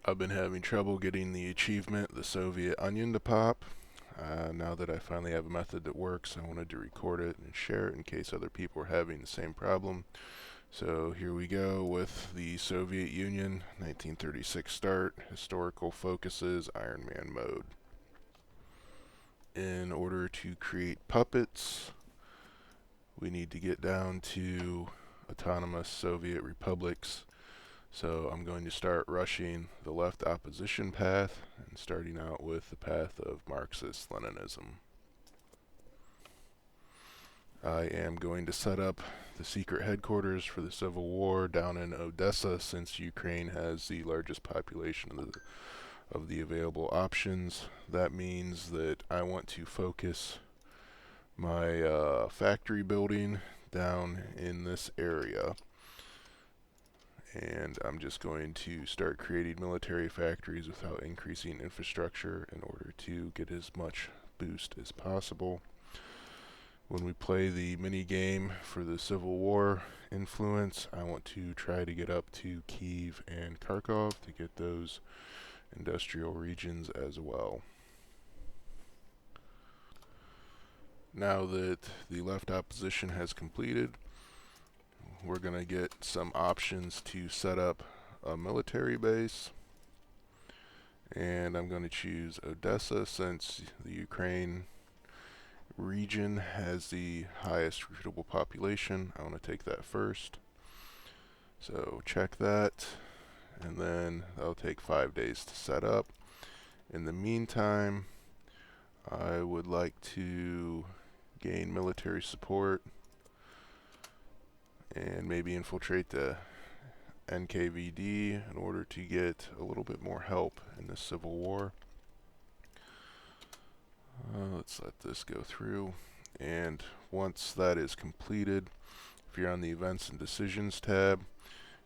I've been having trouble getting the achievement, the Soviet Onion, to pop. Now that I finally have a method that works, I wanted to record it and share it in case other people are having the same problem. So here we go with the Soviet Union, 1936 start, historical focuses, Iron Man mode. In order to create puppets, we need to get down to autonomous Soviet republics. So I'm going to start rushing the left opposition path and starting out with the path of Marxist-Leninism. I am going to set up the secret headquarters for the Civil War down in Odessa, since Ukraine has the largest population of the available options. That means that I want to focus my factory building down in this area. And I'm just going to start creating military factories without increasing infrastructure in order to get as much boost as possible. When we play the mini game for the Civil War influence, I want to try to get up to Kyiv and Kharkov to get those industrial regions as well. Now that the left opposition has completed, we're going to get some options to set up a military base, and I'm going to choose Odessa since the Ukraine region has the highest recruitable population. I want to take that first, so check that, and then that'll take 5 days to set up. In the meantime, I would like to gain military support and maybe infiltrate the NKVD in order to get a little bit more help in the Civil War. Let's let this go through, and once that is completed, if you're on the Events and Decisions tab,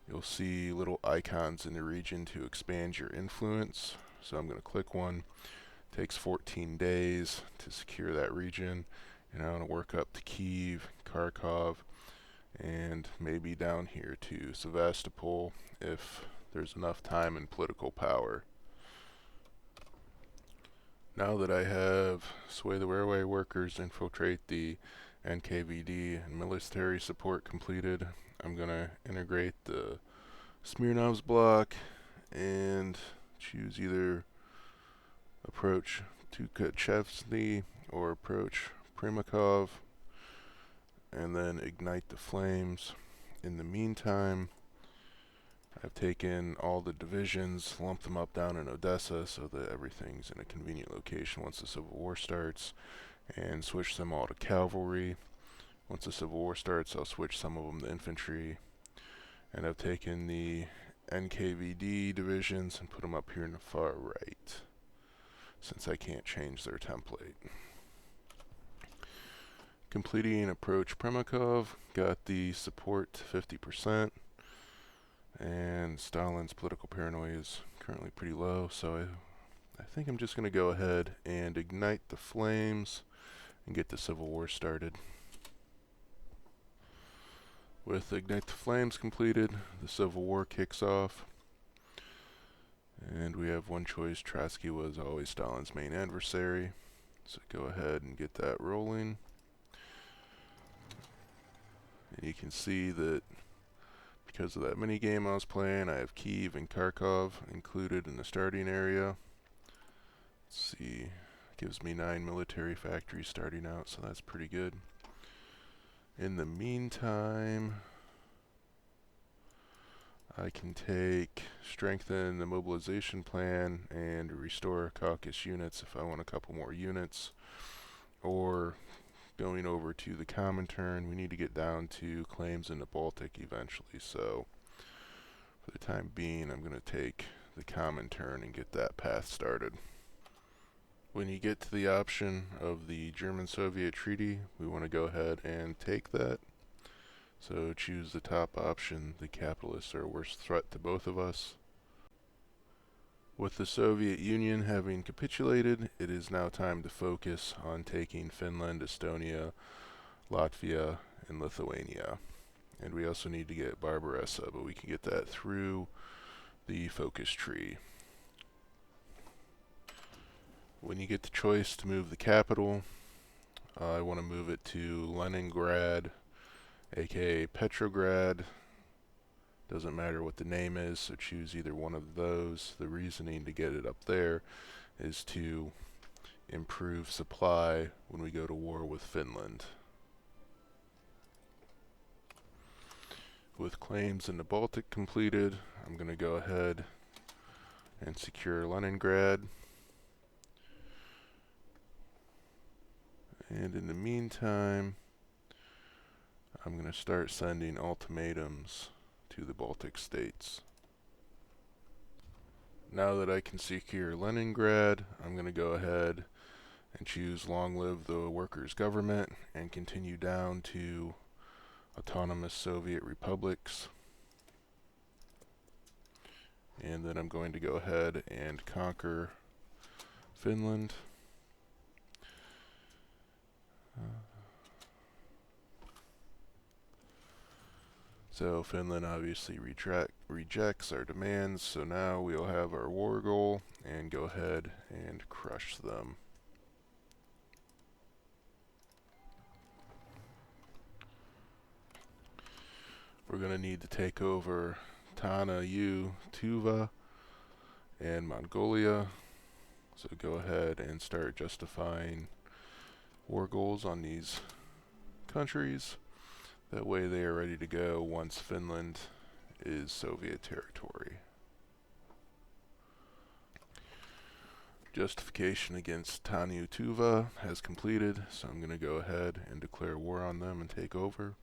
you'll see little icons in the region to expand your influence. So I'm going to click one. It takes 14 days to secure that region, and I want to work up to Kyiv, Kharkov, and maybe down here to Sevastopol if there's enough time and political power. Now that I have sway the railway workers, infiltrate the NKVD, and military support completed, I'm going to integrate the Smirnov's block and choose either approach Tukhachevsky or approach Primakov, and then ignite the flames. In the meantime, I've taken all the divisions, lumped them up down in Odessa so that everything's in a convenient location once the Civil War starts, and switch them all to cavalry. Once the Civil War starts, I'll switch some of them to infantry, and I've taken the NKVD divisions and put them up here in the far right, since I can't change their template. Completing approach Primakov, got the support to 50%, and Stalin's political paranoia is currently pretty low, so I think I'm just going to go ahead and ignite the flames and get the Civil War started. With Ignite the Flames completed, the Civil War kicks off, and we have one choice. Trotsky was always Stalin's main adversary, so go ahead and get that rolling. And you can see that because of that mini game I was playing, I have Kyiv and Kharkov included in the starting area. Let's see, it gives me 9 military factories starting out, so that's pretty good. In the meantime, I can strengthen the mobilization plan and restore Caucasus units if I want a couple more units, or going over to the Comintern. We need to get down to claims in the Baltic eventually, so for the time being I'm going to take the Comintern and get that path started. When you get to the option of the German-Soviet treaty, we want to go ahead and take that. So choose the top option. The capitalists are a worse threat to both of us. With the Soviet Union having capitulated, it is now time to focus on taking Finland, Estonia, Latvia, and Lithuania. And we also need to get Byelorussian, but we can get that through the focus tree. When you get the choice to move the capital, I want to move it to Leningrad, aka Petrograd. Doesn't matter what the name is, so choose either one of those. The reasoning to get it up there is to improve supply when we go to war with Finland. With claims in the Baltic completed, I'm going to go ahead and secure Leningrad. And in the meantime, I'm going to start sending ultimatums to the Baltic states. Now that I can secure Leningrad, I'm going to go ahead and choose Long Live the Workers' Government and continue down to autonomous Soviet republics. And then I'm going to go ahead and conquer Finland. So Finland obviously rejects our demands, so now we'll have our war goal and go ahead and crush them. We're going to need to take over Tannu, Tuva, and Mongolia. So go ahead and start justifying war goals on these countries. That way they are ready to go once Finland is Soviet territory. Justification against Tannu Tuva has completed, so I'm going to go ahead and declare war on them and take over.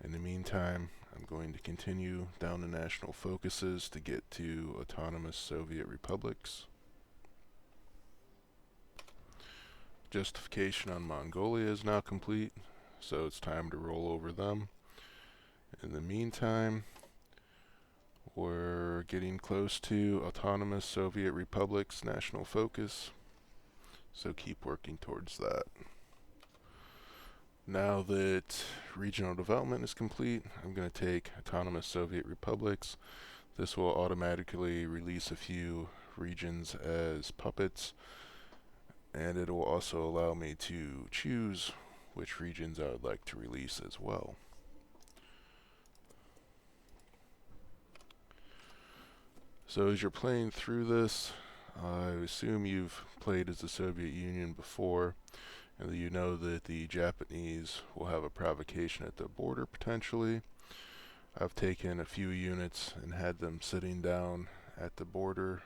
In the meantime, I'm going to continue down the national focuses to get to autonomous Soviet republics. Justification on Mongolia is now complete, so it's time to roll over them. In the meantime, we're getting close to autonomous Soviet republics national focus, so keep working towards that. Now that regional development is complete, I'm going to take autonomous Soviet republics. This will automatically release a few regions as puppets, and it will also allow me to choose which regions I would like to release as well. So as you're playing through this, I assume you've played as the Soviet Union before, and that you know that the Japanese will have a provocation at the border potentially. I've taken a few units and had them sitting down at the border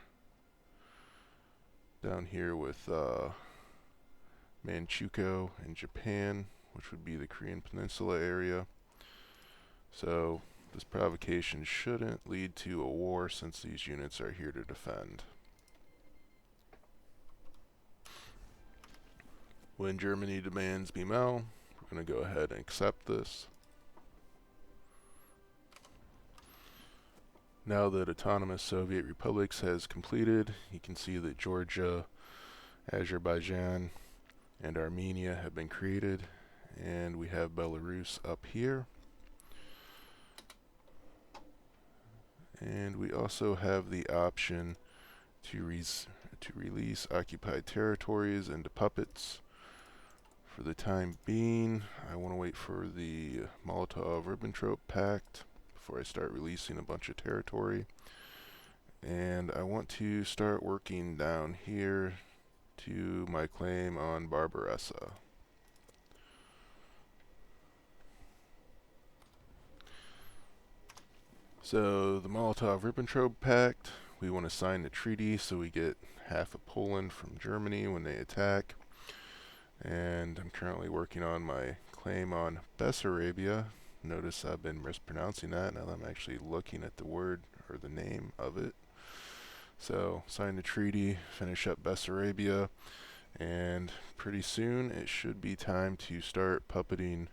down here with Manchukuo in Japan, which would be the Korean Peninsula area. So this provocation shouldn't lead to a war since these units are here to defend. When Germany demands Bimel, we're going to go ahead and accept this. Now that autonomous Soviet republics has completed, you can see that Georgia, Azerbaijan, and Armenia have been created, and we have Belarus up here. And we also have the option to release occupied territories into puppets. For the time being, I want to wait for the Molotov-Ribbentrop Pact before I start releasing a bunch of territory. And I want to start working down here to my claim on Barbarossa. So the Molotov-Ribbentrop Pact, we want to sign the treaty so we get half of Poland from Germany when they attack. And I'm currently working on my claim on Bessarabia. Notice I've been mispronouncing that now that I'm actually looking at the word or the name of it. So sign the treaty, finish up Bessarabia, and pretty soon it should be time to start puppeting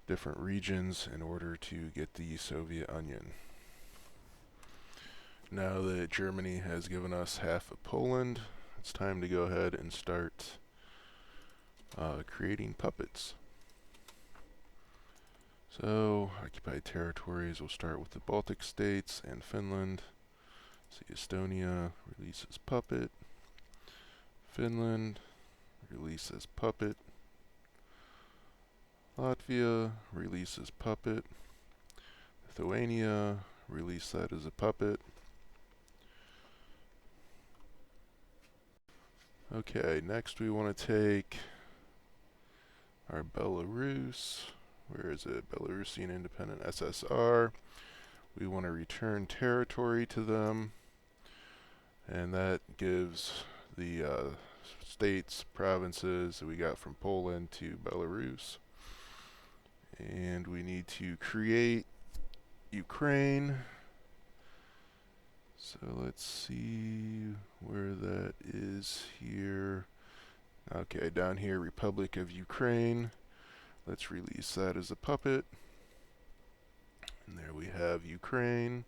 different regions in order to get the Soviet onion. Now that Germany has given us half of Poland, it's time to go ahead and start creating puppets. So, occupied territories, we'll start with the Baltic states and Finland. See, Estonia releases puppet. Finland, release as puppet. Latvia, release as puppet. Lithuania, release that as a puppet. Okay, next we want to take our Belarus. Where is it? Byelorussian Independent SSR. We want to return territory to them, and that gives the states, provinces that we got from Poland to Belarus. And we need to create Ukraine. So let's see where that is here. Okay, down here, Republic of Ukraine. Let's release that as a puppet. And there we have Ukraine.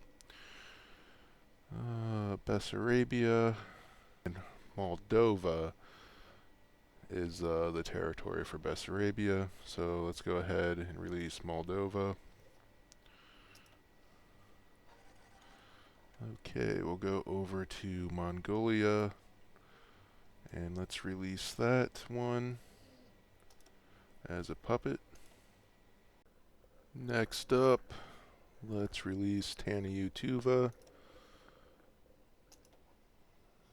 Bessarabia and Moldova is the territory for Bessarabia. So let's go ahead and release Moldova. Okay, we'll go over to Mongolia and let's release that one as a puppet. Next up, let's release Tannu Tuva.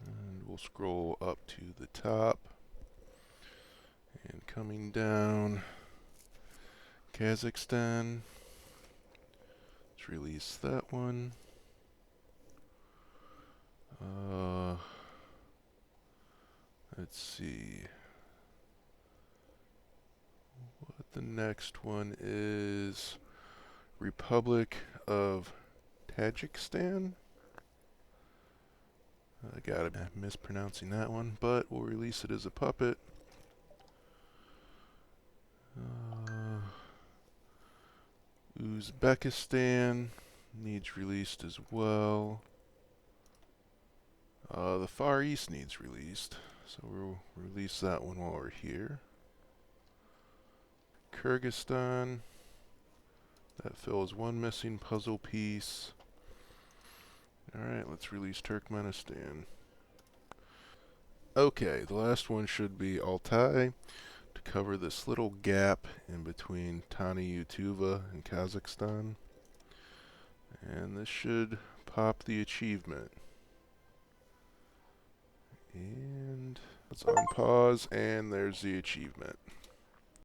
And we'll scroll up to the top. And coming down, Kazakhstan. Let's release that one. Let's see what the next one is. Republic of Tajikistan. I gotta be mispronouncing that one, but we'll release it as a puppet. Uzbekistan needs released as well. The Far East needs released, so we'll release that one while we're here. Kirghiz, that fills one missing puzzle piece. Alright, let's release Turkmenistan. Okay, the last one should be Altai, to cover this little gap in between Tannu, Tuva, and Kazakhstan. And this should pop the achievement. And let's unpause, and there's the achievement.